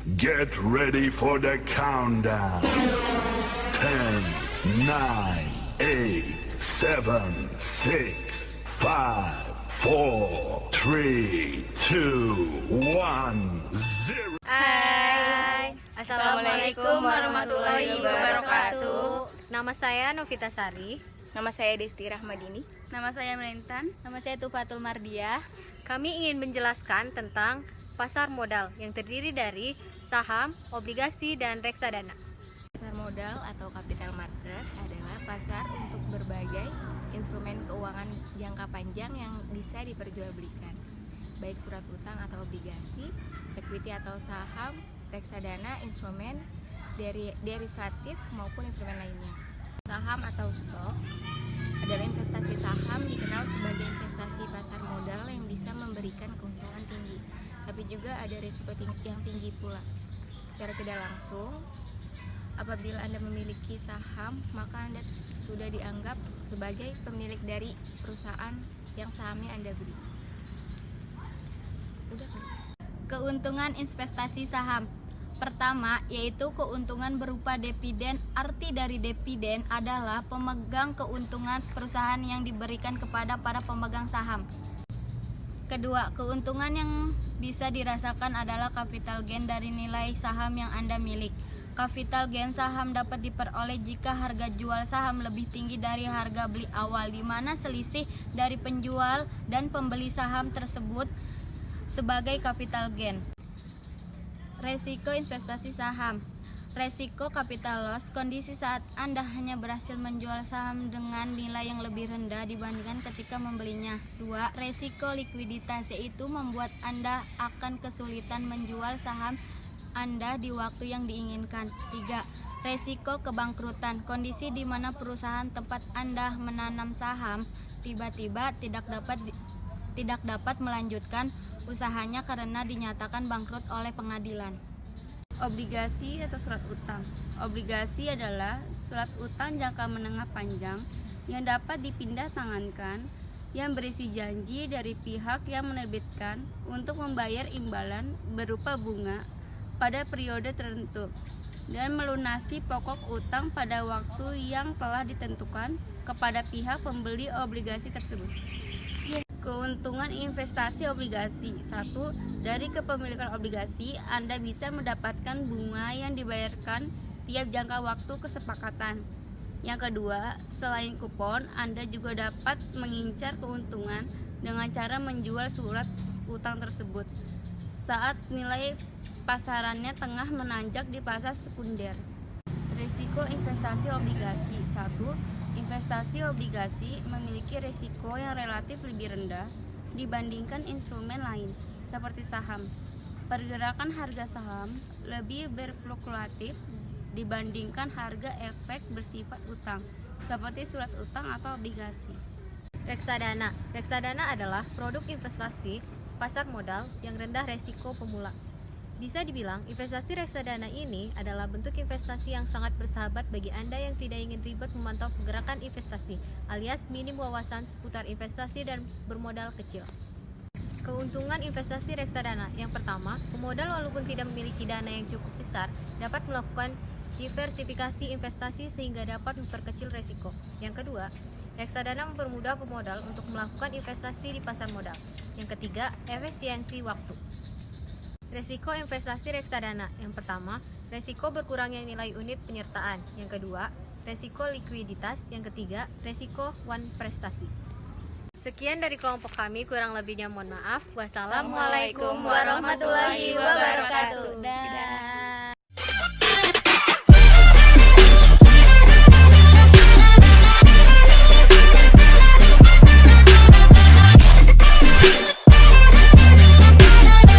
Get ready for the countdown. 10, 9, 8, 7, 6, 5, 4, 3, 2, 1, 0. Hai, Assalamualaikum warahmatullahi wabarakatuh. Nama saya Novita Sari. Nama saya Desti Rahmadini. Nama saya Melintan. Nama saya Tufatul Mardiah. Kami ingin menjelaskan tentang pasar modal yang terdiri dari saham, obligasi, dan reksadana. Pasar modal atau capital market adalah pasar untuk berbagai instrumen keuangan jangka panjang yang bisa diperjualbelikan, baik surat utang atau obligasi, equity atau saham, reksadana, instrumen derivatif maupun instrumen lainnya. Saham atau stok adalah investasi. Saham dikenal sebagai investasi pasar modal yang bisa memberikan keuntungan tinggi, tapi juga ada risiko yang tinggi pula. Secara tidak langsung, apabila Anda memiliki saham, maka Anda sudah dianggap sebagai pemilik dari perusahaan yang sahamnya Anda beli. Keuntungan investasi saham. Pertama, yaitu keuntungan berupa dividen. Arti dari dividen adalah pemegang keuntungan perusahaan yang diberikan kepada para pemegang saham. Kedua, keuntungan yang bisa dirasakan adalah capital gain dari nilai saham yang Anda milik. Capital gain saham dapat diperoleh jika harga jual saham lebih tinggi dari harga beli awal, di mana selisih dari penjual dan pembeli saham tersebut sebagai capital gain. Resiko investasi saham. Resiko capital loss, kondisi saat Anda hanya berhasil menjual saham dengan nilai yang lebih rendah dibandingkan ketika membelinya. 2. Resiko likuiditas, yaitu membuat Anda akan kesulitan menjual saham Anda di waktu yang diinginkan. 3. Resiko kebangkrutan, kondisi di mana perusahaan tempat Anda menanam saham tiba-tiba tidak dapat melanjutkan usahanya karena dinyatakan bangkrut oleh pengadilan. Obligasi atau surat utang. Obligasi adalah surat utang jangka menengah panjang yang dapat dipindah tangankan, yang berisi janji dari pihak yang menerbitkan untuk membayar imbalan berupa bunga pada periode tertentu dan melunasi pokok utang pada waktu yang telah ditentukan kepada pihak pembeli obligasi tersebut. Keuntungan investasi obligasi. 1. Dari kepemilikan obligasi, Anda bisa mendapatkan bunga yang dibayarkan tiap jangka waktu kesepakatan. Yang kedua, selain kupon, Anda juga dapat mengincar keuntungan dengan cara menjual surat utang tersebut saat nilai pasarannya tengah menanjak di pasar sekunder. Risiko investasi obligasi. 1. Investasi obligasi memiliki risiko yang relatif lebih rendah dibandingkan instrumen lain seperti saham. Pergerakan harga saham lebih berfluktuatif dibandingkan harga efek bersifat utang seperti surat utang atau obligasi. Reksadana. Reksadana adalah produk investasi pasar modal yang rendah resiko pemula. Bisa dibilang, investasi reksadana ini adalah bentuk investasi yang sangat bersahabat bagi Anda yang tidak ingin ribet memantau pergerakan investasi, alias minim wawasan seputar investasi dan bermodal kecil. Keuntungan investasi reksadana. Yang pertama, pemodal walaupun tidak memiliki dana yang cukup besar, dapat melakukan diversifikasi investasi sehingga dapat memperkecil resiko. Yang kedua, reksadana mempermudah pemodal untuk melakukan investasi di pasar modal. Yang ketiga, efisiensi waktu. Resiko investasi reksadana. Yang pertama, resiko berkurangnya nilai unit penyertaan. Yang kedua, resiko likuiditas. Yang ketiga, resiko one prestasi. Sekian dari kelompok kami, kurang lebihnya mohon maaf. Wassalamualaikum warahmatullahi wabarakatuh.